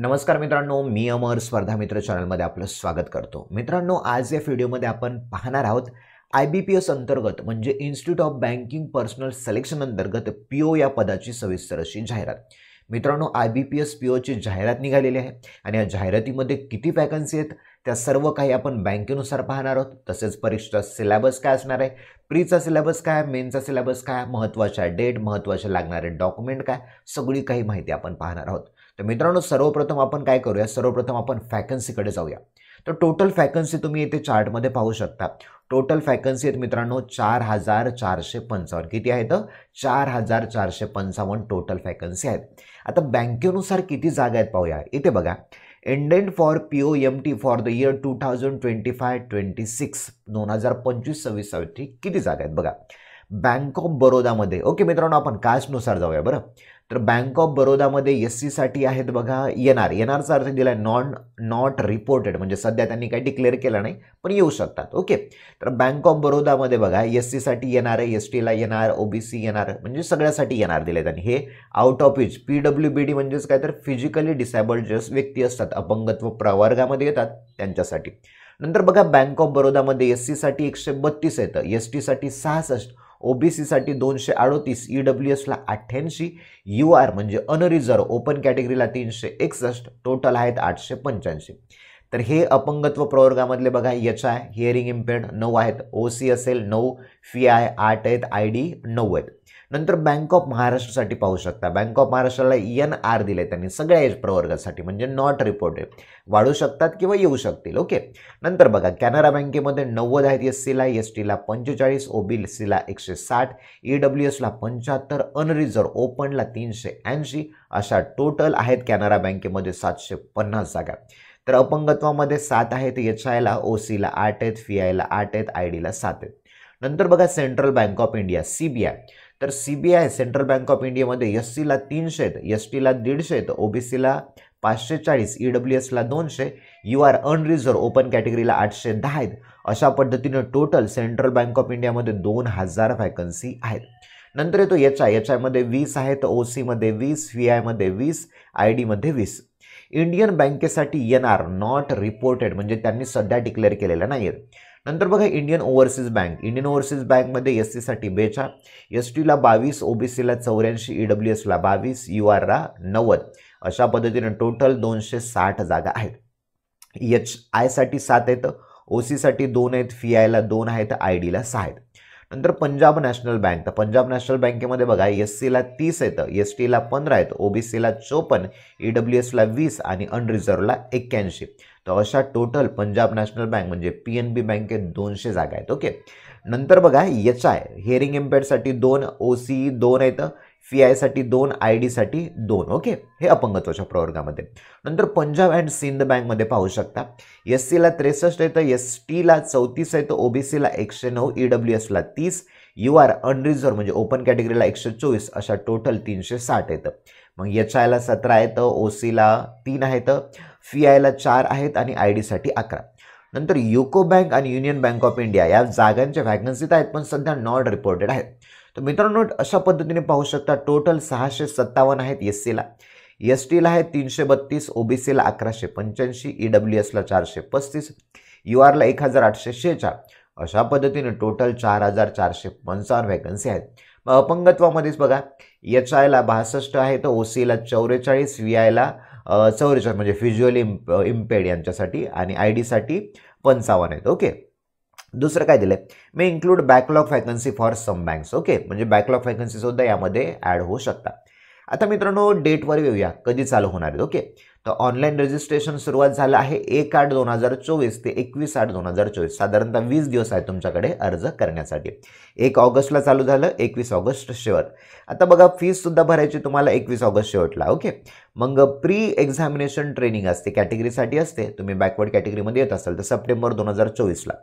नमस्कार मित्रांनो, मी अमर स्पर्धा मित्र चॅनलमध्ये आपलं स्वागत करतो. मित्रांनो, आज या व्हिडिओमध्ये आपण पाहणार आहोत IBPS अंतर्गत म्हणजे institute of banking personal selection अंतर्गत PO या पदाची सविस्तर अशी जाहिरात. मित्रांनो, IBPS PO ची जाहिरात निघालेली आहे आणि या जाहिरातीमध्ये किती वॅकन्सी आहेत त्या सर्व काही आपण बँकेनुसार पाहणार आहोत. तसेच परीक्षेचा सिलेबस काय असणार आहे, प्रीचा सिलेबस काय, मेनचा सिलेबस काय, महत्त्वाच्या डेट, महत्त्वाचे लागणारे डॉक्युमेंट काय, सगळी काही माहिती आपण पाहणार आहोत. तर मित्रांनो, सर्वप्रथम आपण काय करूया, सर्वप्रथम आपण वॅकन्सीकडे जाऊया. तर टोटल वॅकन्सी तुम्ही इथे चार्टमध्ये पाहू शकता. टोटल वॅकन्सी आहेत मित्रांनो 4455. किती आहेत? 4455 टोटल वॅकन्सी आहेत. आता बँकेनुसार किती जागा आहेत पाहूया. इथे बघा, indent for POMT for the year 2025-26 2025-26 किती जागा आहेत बघा. बँक ऑफ बरोडामध्ये, ओके मित्रांनो, आपण कास्टनुसार जाऊया बरं. तर बँक ऑफ बरोडामध्ये SC साठी आहेत बघा NRचा अर्थ दिला नॉट रिपोर्टेड, म्हणजे सध्या त्यांनी काही डिक्लेअर केलं नाही पण येऊ शकतात. ओके, तर बँक ऑफ बरोडामध्ये बघा SC साठी NR आहे, ST ला NR, OBC NR, म्हणजे सगळ्यासाठी NR दिले त्यांनी. हे आउट ऑफ इच PWBD म्हणजेच काय तर फिजिकली डिसेबल्ड जे व्यक्ती असतात, अपंगत्व प्रवर्गामध्ये येतात त्यांच्यासाठी. नंतर बघा बँक ऑफ बरोडामध्ये SC साठी 132 येतं, ST साठी 66, OBC साठी 238, EWS ला 88, UR म्हणजे अनरिझर्व ओपन कॅटेगरीला 361, टोटल आहेत 885. तर हे अपंगत्व प्रवर्गामधले बघा HI हिअरिंग इम्पेअर्ड 9 आहेत, OC असेल 9, FI 8 आहेत, ID 9 आहेत. नंतर बँक ऑफ महाराष्ट्रासाठी पाहू शकता. बँक ऑफ महाराष्ट्राला NR दिले त्यांनी सगळ्या एज प्रवर्गासाठी, म्हणजे नॉट रिपोर्टेड, वाढू शकतात किंवा येऊ शकतील. ओके, नंतर बघा कॅनरा बँकेमध्ये 90 आहेत SC ला, ST ला 45, OBC ला 160, EWS ला 75, अनरिझर्व ओपनला 380, अशा टोटल आहेत कॅनरा बँकेमध्ये 750 जागा. तर अपंगत्वामध्ये 7 आहेत HI ला, OC ला 8 आहेत, FI ला 8 आहेत, ID ला 7 आहेत. नंतर बघा central bank of India CBI. तर CBI सेंट्रल बँक ऑफ इंडियामध्ये SC ला 300 आहेत, ST ला 150 आहेत, OBC ला 540, EWS ला 200, UR अनरिझर्व ओपन कॅटेगरीला 810 आहेत. अशा पद्धतीने टोटल सेंट्रल बँक ऑफ इंडियामध्ये 2000 वॅकन्सी आहेत. नंतर येतो HI मध्ये 20 आहेत, OC मध्ये 20, FI मध्ये 20, ID मध्ये 20. इंडियन बँकेसाठी NR नॉट रिपोर्टेड, म्हणजे त्यांनी सध्या डिक्लेअर केलेलं नाही आहेत. नंतर बघा इंडियन ओव्हरसीज बँकमध्ये SC साठी 42, ST ला 22, OBC ला 84, EWS ला 22, UR ला 90. अशा पद्धतीने टोटल 260 जागा आहेत. HI साठी 7 आहेत, OC साठी 2 आहेत, FI ला 2 आहेत, ID ला 6 आहेत. नंतर पंजाब नॅशनल बँक. तर पंजाब नॅशनल बँकेमध्ये बघा SC ला 30 आहेत, ST ला 15 आहेत, OBC ला 54, EWS ला 20 आणि अनरिझर्वला 81. तर अशा टोटल पंजाब नॅशनल बँक म्हणजे PNB बँकेत 200 जागा आहेत. ओके, नंतर बघा HI हिअरिंग इम्पेअर्डसाठी 2, OC 2 आहेत, FI साठी 2, ID साठी 2. ओके, हे अपंगत्वाच्या प्रवर्गामध्ये. नंतर पंजाब अँड सिंध बँकमध्ये पाहू शकता SC ला 63 आहेत, ST ला 34 आहेत, OBC ला 109, EWS ला 30, UR अनरिझर्व म्हणजे ओपन कॅटेगरीला 124, अशा टोटल 360 आहेत. मग HI ला 17 आहेत, OC ला 3 आहेत, FI ला 4 आहेत आणि ID साठी 11. नंतर युको बँक आणि युनियन बँक ऑफ इंडिया या जागांच्या वॅकन्सीत आहेत पण सध्या नॉट रिपोर्टेड आहेत. तर मित्रांनो, अशा पद्धतीने पाहू शकता टोटल 657 आहेत SC ला, ST ला आहेत 332, OBC ला 1185, EWS ला 435, UR ला 1846. अशा पद्धतीने टोटल 4455 वॅकन्सी आहेत. मग अपंगत्वामध्येच बघा HI ला 62 आहेत, OC ला 44, FI ला 44 म्हणजे व्हिज्युअली इम्पेअर्ड यांच्यासाठी आणि ID साठी 55 आहेत. ओके, दुसरं काय दिलंय, may include backlog vacancy for some banks. Okay, म्हणजे बॅकलॉग वॅकन्सी सुद्धा यामध्ये ॲड होऊ शकतात. आता मित्रांनो डेटवर येऊया, कधी चालू होणार आहेत. ओके, तर ऑनलाईन रजिस्ट्रेशन सुरुवात झालं आहे 1/8/2024 ते 21/8/2024. साधारणतः 20 दिवस आहेत तुमच्याकडे अर्ज करण्यासाठी. 1 ऑगस्टला चालू झालं, 21 ऑगस्ट शेवट. आता बघा फीस सुद्धा भरायची तुम्हाला 21 ऑगस्ट शेवटला. ओके, मग प्री एक्झामिनेशन ट्रेनिंग असते, कॅटेगरीसाठी असते. तुम्ही बॅकवर्ड कॅटेगरीमध्ये येत असाल तर सप्टेंबर 2024ला.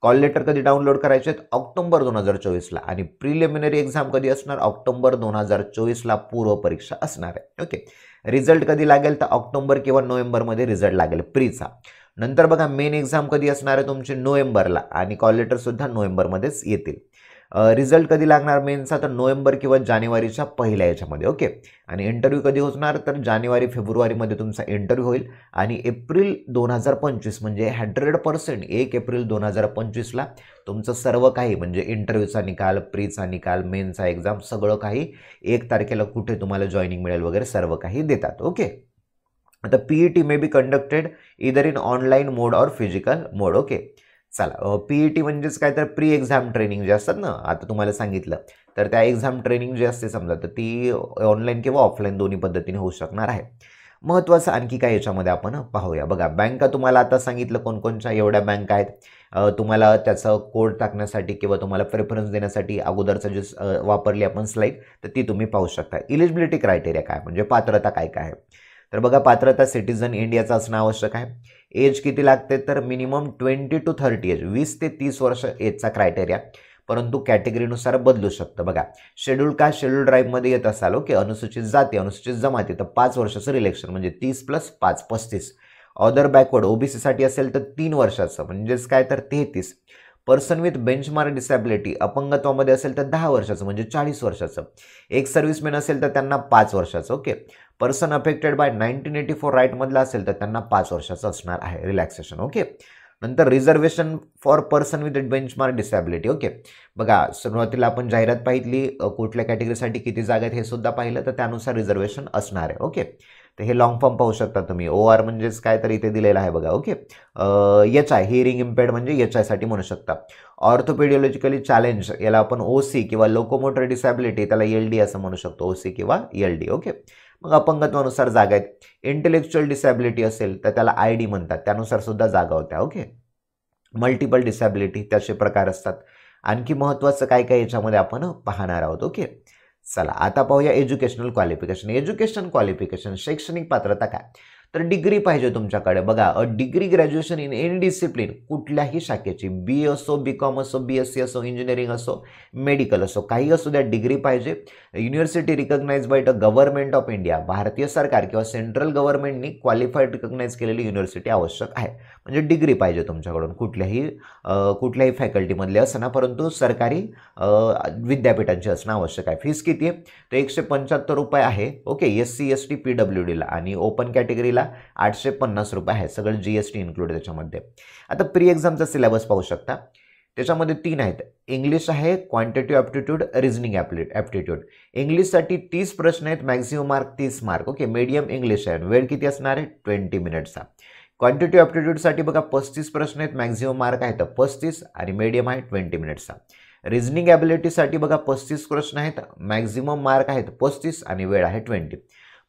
कॉल लेटर कधी डाउनलोड करायचे आहेत? ऑक्टोबर 2024ला. आणि प्रिलिमिनरी एक्झाम कधी असणार? ऑक्टोबर 2024ला पूर्व परीक्षा असणार आहे. ओके, रिझल्ट कधी लागेल तर ऑक्टोबर किंवा नोव्हेंबरमध्ये रिझल्ट लागेल प्रीचा. नंतर बघा मेन एक्झाम कधी असणार आहे तुमची? नोव्हेंबरला, आणि कॉल लेटर सुद्धा नोव्हेंबरमध्येच येतील. रिझल्ट कधी लागणार मेनचा तर नोव्हेंबर किंवा जानेवारीच्या पहिल्या याच्यामध्ये. ओके. आणि इंटरव्ह्यू कधी होणार तर जानेवारी फेब्रुवारीमध्ये तुमचा इंटरव्ह्यू होईल आणि एप्रिल 2025 म्हणजे 100% 1 एप्रिल 2025ला तुमचं सर्व काही म्हणजे इंटरव्ह्यूचा निकाल, प्रीचा निकाल, मेनचा एक्झाम सगळं काही 1 तारखेला कुठे तुम्हाला जॉईनिंग मिळेल वगैरे सर्व काही देतात. ओके. आता PET may be conducted either in online mode or physical mode. Okay. चला पीईटी म्हणजेच काय तर प्री एक्झाम ट्रेनिंग जे असतात ना, आता तुम्हाला सांगितलं तर त्या एक्झाम ट्रेनिंग जी असते समजा तर ती ऑनलाईन किंवा ऑफलाईन दोन्ही पद्धतीने होऊ शकणार आहे. महत्त्वाचं आणखी काय याच्यामध्ये आपण पाहूया. बघा बँका तुम्हाला आता सांगितलं कोणकोणच्या एवढ्या बँका आहेत. तुम्हाला त्याचं कोड टाकण्यासाठी किंवा तुम्हाला प्रेफरन्स देण्यासाठी अगोदरचं जे वापरली आपण स्लाईड तर ती तुम्ही पाहू शकता. इलिजिबिलिटी क्रायटेरिया काय म्हणजे पात्रता काय काय आहे. तर बघा पात्रता सिटीजन इंडियाचं असणं आवश्यक आहे. एज किती लागते तर मिनिमम 20 to 30 एज 20 ते 30 वर्ष एजचा क्रायटेरिया, परंतु कॅटेगरीनुसार बदलू शकतं. बघा शेड्यूल कास्ट शेड्यूल ड्राईव्हमध्ये येत असाल ओके अनुसूचित जाती अनुसूचित जमाती तर 5 वर्षाचं रिलेक्शन म्हणजे 30 + 5 35. अदर बॅकवर्ड ओबीसीसाठी असेल तर 3 वर्षाचं म्हणजेच काय तर 33. पर्सन विथ बेंचमार्क डिसॅबिलिटी अपंगत्वामध्ये असेल तर 10 वर्षाचं म्हणजे 40 वर्षाचं. एक सर्व्हिसमॅन असेल तर त्यांना 5 वर्षाचं. ओके. पर्सन अफेक्टेड बाय 1984 राईटमधला असेल तर त्यांना 5 वर्षाचं असणार आहे रिलॅक्सेशन. ओके. नंतर reservation for person with benchmark disability. Okay. बघा सुरुवातीला आपण जाहिरात पाहिली कुठल्या कॅटेगरीसाठी किती जागा आहेत हे सुद्धा पाहिलं तर त्यानुसार रिझर्वेशन असणार आहे. ओके. तर हे लॉंग फॉर्म पाहू शकता तुम्ही. OR म्हणजेच काय तर इथे दिलेलं आहे बघा. ओके. HI हिअरिंग इम्पेअर्ड म्हणजे HI म्हणू शकता. ऑर्थोपेडिओलॉजिकली चॅलेंज याला आपण OC किंवा लोकोमोटर डिसॅबिलिटी त्याला LD असं म्हणू शकतो. OC किंवा LD. ओके. मग अपंगत्वानुसार जागा आहेत. इंटेलेक्च्युअल डिसॅबिलिटी असेल तर त्याला ID म्हणतात त्यानुसार सुद्धा जागा होत्या. ओके. मल्टिपल डिसॅबिलिटी त्याचे प्रकार असतात. आणखी महत्त्वाचं काय काय याच्यामध्ये आपण पाहणार आहोत. ओके. चला आता पाहूया एज्युकेशनल क्वालिफिकेशन. एज्युकेशन क्वालिफिकेशन शैक्षणिक पात्रता काय तर डिग्री पाहिजे तुमच्याकडे. बघा degree graduation in any discipline कुठल्याही शाखेची BA असो BCom असो BSc असो इंजिनिअरिंग असो मेडिकल असो काही असो द्या डिग्री पाहिजे. University recognise by the government of India भारतीय सरकार किंवा सेंट्रल गव्हर्नमेंटनी क्वालिफाईड रिकग्नाइज केलेली युनिव्हर्सिटी आवश्यक आहे. म्हणजे डिग्री पाहिजे तुमच्याकडून कुठल्याही फॅकल्टीमधले असं ना परंतु सरकारी विद्यापीठांची असणं आवश्यक आहे. फीस किती आहे तर 175 रुपये आहे. ओके. SC ST PWDला आणि ओपन कॅटेगरीला 850 रुपये आहे. सगळं GST इन्क्लूड त्याच्यामध्ये. आता प्री एक्झामचा सिलेबस पाहू शकता. त्याच्यामध्ये 3 आहेत. इंग्लिश आहे क्वांटिटिव्ह ॲप्टिट्यूड रिझनिंग ॲप्टिट्यूड. इंग्लिशसाठी 30 प्रश्न आहेत maximum mark 30 mark. Okay. Medium English आहे वेळ किती असणार आहे 20 मिनिट्सचा. क्वांटिटिव्ह ॲप्टिट्यूडसाठी बघा 35 प्रश्न आहेत मॅक्झिमम मार्क आहे तर 35 आणि मीडियम आहे 20 मिनिट्सचा. रिझनिंग ॲबिलिटीसाठी बघा 35 प्रश्न आहेत मॅक्झिमम मार्क आहेत 35 आणि वेळ आहे 20.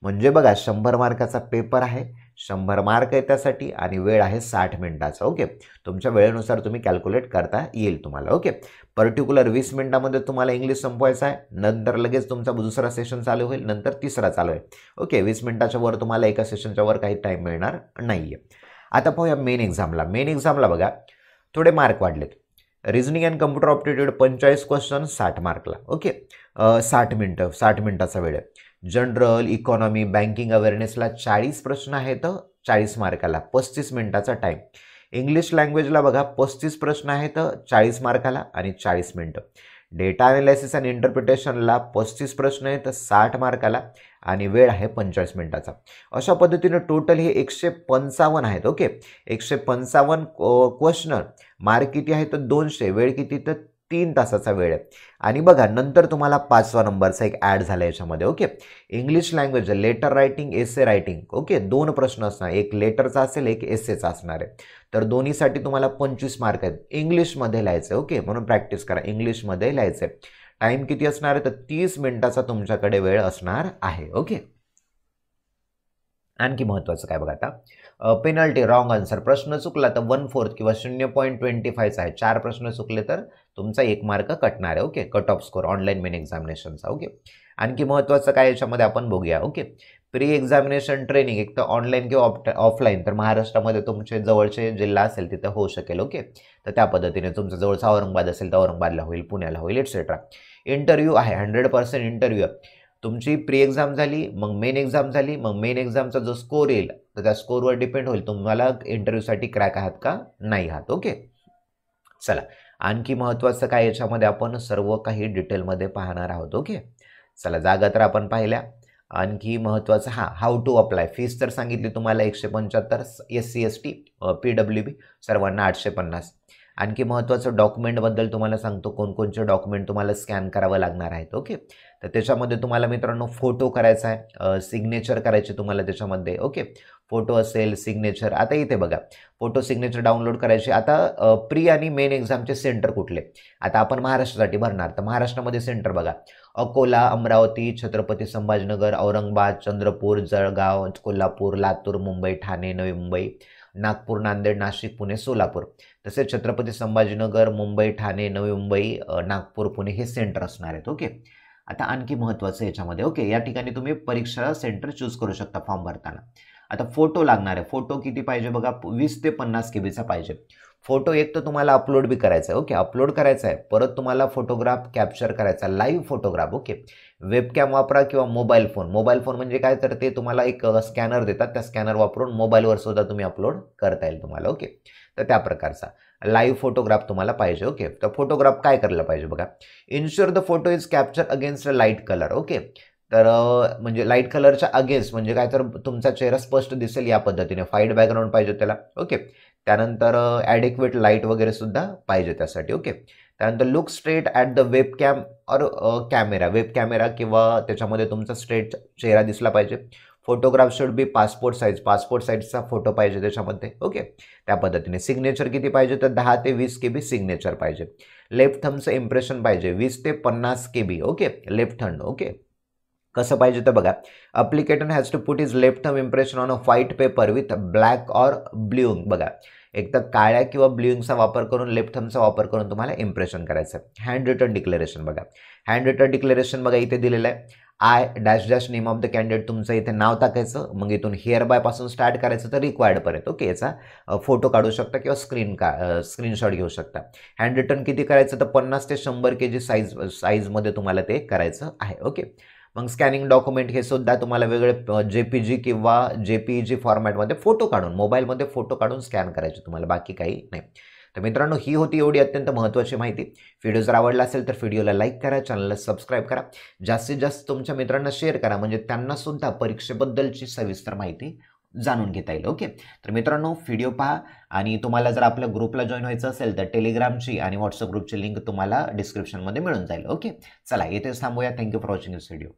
म्हणजे बघा 100 मार्काचा पेपर आहे 100 मार्क आहे त्यासाठी आणि वेळ आहे 60 मिनिटाचा. ओके. तुमच्या वेळेनुसार तुम्ही कॅल्क्युलेट करता येईल तुम्हाला. ओके. पर्टिक्युलर 20 मिनिटामध्ये तुम्हाला इंग्लिश संपवायचं आहे. नंतर लगेच तुमचा दुसरा सेशन चालू होईल नंतर तिसरा चालू आहे. ओके. 20 मिनिटाच्या वर तुम्हाला एका सेशनच्या वर काही टाईम मिळणार नाही आहे. आता पाहूया मेन एक्झामला. मेन एक्झामला बघा थोडे मार्क वाढलेत. Reasoning and computer aptitude 45 question 60 मार्कला. ओके. 60 मिनिटाचा वेळ आहे. जनरल इकॉनॉमी बँकिंग अवेअरनेसला 40 प्रश्न आहेत 40 मार्काला 35 मिनिटाचा टाईम. इंग्लिश लँग्वेजला बघा 35 प्रश्न आहेत 40 मार्काला आणि 40 मिनिटं. डेटा अनालिसिस आणि इंटरप्रिटेशनला 35 प्रश्न आहेत 60 मार्काला आणि वेळ आहे 45 मिनिटाचा. अशा पद्धतीने टोटल हे 155 आहेत. ओके. 155 क्वेश्चन मार्क किती आहे तर 200 वेळ किती तर 3 तासाचा वेळ आहे. आणि बघा नंतर तुम्हाला 5वा नंबरचा एक ॲड झाला याच्यामध्ये. Okay. English language letter writing essay writing. Okay. 2 प्रश्न असणार एक लेटरचा असेल एक एसेचा असणार आहे. तर दोन्हीसाठी तुम्हाला 25 मार्क आहेत. इंग्लिशमध्ये लिहायचं. ओके. म्हणून प्रॅक्टिस करा इंग्लिशमध्ये लिहायचं. टाईम किती असणार आहे तर 30 मिनिटाचा तुमच्याकडे वेळ असणार आहे. ओके. आणखी महत्त्वाचं काय बघा आता पेनल्टी रॉंग आन्सर प्रश्न चुकला तर 1/4 किंवा 0.25 आहे. 4 प्रश्न चुकले तर तुमचा 1 मार्क कटणार आहे. Okay. Cut off score online main एक्झामिनेशनचा. ओके. आणखी महत्त्वाचं काय याच्यामध्ये आपण बघूया. ओके. प्री एक्झामिनेशन ट्रेनिंग एक तर ऑनलाईन किंवा ऑफलाईन तर महाराष्ट्रामध्ये तुमचे जवळचे जिल्हा असेल तिथं होऊ शकेल. ओके. तर त्या पद्धतीने तुमचं जवळचा औरंगाबाद असेल तर औरंगाबादला होईल पुण्याला होईल एक्सेट्रा. इंटरव्ह्यू आहे 100% इंटरव्ह्यू. तुमची प्री एक्झाम झाली मग मेन एक्झाम झाली मग मेन एक्झामचा जो स्कोर येईल तर त्या स्कोरवर डिपेंड होईल तुम्हाला इंटरव्ह्यूसाठी क्रॅक आहात का नाही आहात. ओके. चला आणखी महत्त्वाचं काय याच्यामध्ये आपण सर्व काही डिटेलमध्ये पाहणार आहोत. ओके, चला जागा तर आपण पाहिल्या. आणखी महत्त्वाचं हाऊ टू अप्लाय. फीस तर सांगितली तुम्हाला 175, SC ST PWB सर्वांना 850. आणखी महत्त्वाचं डॉक्युमेंटबद्दल तुम्हाला सांगतो, कोणकोणचे डॉक्युमेंट तुम्हाला स्कॅन करावं लागणार आहेत. ओके, तर त्याच्यामध्ये तुम्हाला मित्रांनो फोटो करायचा आहे, सिग्नेचर करायचे तुम्हाला त्याच्यामध्ये. ओके, फोटो असेल, सिग्नेचर. आता इथे बघा, फोटो सिग्नेचर डाउनलोड करायचे. आता प्री आणि मेन एक्झामचे सेंटर कुठले. आता आपण महाराष्ट्रासाठी भरणार, तर महाराष्ट्रामध्ये सेंटर बघा, अकोला, अमरावती, छत्रपती संभाजीनगर, औरंगाबाद, चंद्रपूर, जळगाव, कोल्हापूर, लातूर, मुंबई, ठाणे, नवी मुंबई, नागपूर, नांदेड, नाशिक, पुणे, सोलापूर. तसेच छत्रपती संभाजीनगर, मुंबई, ठाणे, नवी मुंबई, नागपूर, पुणे हे सेंटर असणार आहेत. ओके, आता आणखी महत्त्वाचं याच्यामध्ये, ओके, या ठिकाणी तुम्ही परीक्षा सेंटर चूज करू शकता फॉर्म भरताना. आता फोटो लागणार आहे. फोटो किती पाहिजे बघा, 20 ते 50 KB पाहिजे. फोटो एक तर तुम्हाला अपलोड बी करायचा आहे. ओके, अपलोड करायचा आहे. परत तुम्हाला फोटोग्राफ कॅप्चर करायचा, लाईव्ह फोटोग्राफ. ओके, वेबकॅम वापरा किंवा मोबाईल फोन. मोबाईल फोन म्हणजे काय, तर ते तुम्हाला एक स्कॅनर देतात, त्या स्कॅनर वापरून मोबाईलवर सुद्धा तुम्ही अपलोड करता येईल तुम्हाला. ओके, तर त्या प्रकारचा लाईव्ह फोटोग्राफ तुम्हाला पाहिजे. ओके, तर फोटोग्राफ काय करायला पाहिजे बघा, ensure the photo is capture against a light colour. Okay, तर म्हणजे लाईट कलरच्या अगेन्स्ट म्हणजे काय, तर तुमचा चेहरा स्पष्ट दिसेल या पद्धतीने. व्हाईट बॅकग्राऊंड पाहिजे त्याला. ओके, त्यानंतर ॲडिक्वेट लाईट वगैरे सुद्धा पाहिजे त्यासाठी. ओके, त्यानंतर look straight at the web cam और कॅमेरा. वेब कॅमेरा किंवा त्याच्यामध्ये तुमचा स्ट्रेट चेहरा दिसला पाहिजे. फोटोग्राफ शुड बी पासपोर्ट साईजचा फोटो पाहिजे त्याच्यामध्ये. ओके, त्या पद्धतीने. सिग्नेचर किती पाहिजे, तर 10 ते 20 KB सिग्नेचर पाहिजे. लेफ्ट थंबचं इम्प्रेशन पाहिजे 20 ते 50 KB. Okay, left hand. Okay, कसं पाहिजे तर बघा, applicator has to put his left thumb impression on a white paper with black or blue ink. बघा, एक तर काळ्या किंवा ब्ल्यू इंकचा वापर करून, लेफ्ट थंबचा वापर करून तुम्हाला इम्प्रेशन करायचं आहे. हँड रिटन डिक्लेरेशन बघा, हँड रिटन डिक्लेरेशन बघा इथे दिलेलं आहे. I dash dash name of the candidate, तुमचं इथे नाव टाकायचं. मग इथून हिअर बाय पासून स्टार्ट करायचं तर रिक्वायर्डपर्यंत. ओके, याचा फोटो काढू शकता किंवा स्क्रीनशॉट घेऊ शकता. हँड रिटन किती करायचं, तर 50 ते 100 KB साईजमध्ये तुम्हाला ते करायचं आहे. ओके, मग स्कॅनिंग डॉक्युमेंट हे सुद्धा तुम्हाला वेगळे JPG किंवा JPEG फॉर्मॅटमध्ये फोटो काढून, मोबाईलमध्ये फोटो काढून स्कॅन करायचे तुम्हाला, बाकी काही नाही. तर मित्रांनो, ही होती एवढी अत्यंत महत्त्वाची माहिती. व्हिडिओ जर आवडला असेल तर व्हिडिओला लाईक करा, चॅनलला सबस्क्राईब करा, जास्तीत जास्त तुमच्या मित्रांना शेअर करा, म्हणजे त्यांना सुद्धा परीक्षेबद्दलची सविस्तर माहिती जाणून घेता येईल. ओके, तर मित्रांनो, व्हिडिओ पहा. आणि तुम्हाला जर आपल्या ग्रुपला जॉईन व्हायचं असेल तर टेलिग्रामची आणि व्हॉट्सअप ग्रुपची लिंक तुम्हाला डिस्क्रिप्शनमध्ये मिळून जाईल. ओके, चला इथेच थांबूया. Thank you for watching this video.